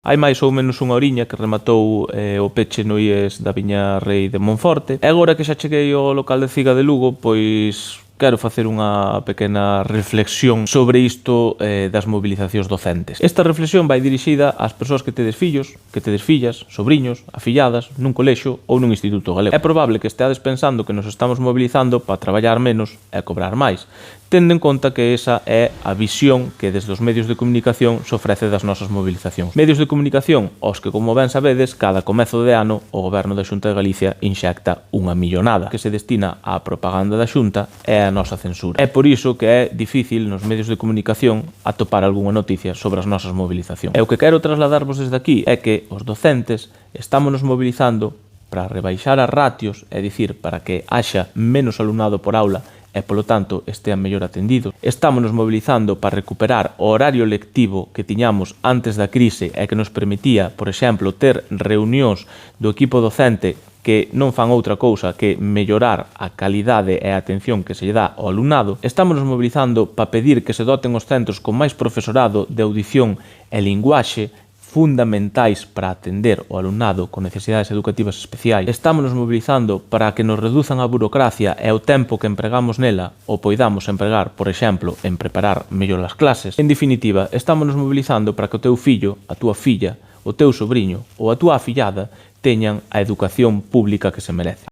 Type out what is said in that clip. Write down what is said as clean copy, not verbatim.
Hai máis ou menos unha horiña que rematou o peche no IES da Viña Rei de Monforte. E agora que xa cheguei ao local de Ciga de Lugo, pois quero facer unha pequena reflexión sobre isto das mobilizacións docentes. Esta reflexión vai dirixida ás persoas que tedes fillos, que tedes fillas, sobriños, afilladas, nun colexio ou nun instituto galego. É probable que esteades pensando que nos estamos mobilizando para traballar menos e cobrar máis, tendo en conta que esa é a visión que desde os medios de comunicación se ofrece das nosas mobilizacións. Medios de comunicación aos que, como ben sabedes, cada comezo de ano o Goberno da Xunta de Galicia inxecta unha millonada que se destina á propaganda da Xunta e á nosa censura. É por iso que é difícil nos medios de comunicación atopar algunha noticia sobre as nosas mobilizacións. E o que quero trasladarvos desde aquí é que os docentes estámonos mobilizando para rebaixar as ratios, é dicir, para que haxa menos alumnado por aula e, polo tanto, estean mellor atendidos. Estámonos mobilizando para recuperar o horario lectivo que tiñamos antes da crise e que nos permitía, por exemplo, ter reunións do equipo docente que non fan outra cousa que mellorar a calidade e a atención que se lle dá ao alumnado. Estámonos mobilizando para pedir que se doten os centros con máis profesorado de audición e linguaxe fundamentais para atender o alumnado con necesidades educativas especiais. Estámonos mobilizando para que nos reduzan a burocracia e o tempo que empregamos nela o poidamos empregar, por exemplo, en preparar mellor as clases. En definitiva, estámonos mobilizando para que o teu fillo, a túa filla, o teu sobriño ou a túa afillada teñan a educación pública que se merece.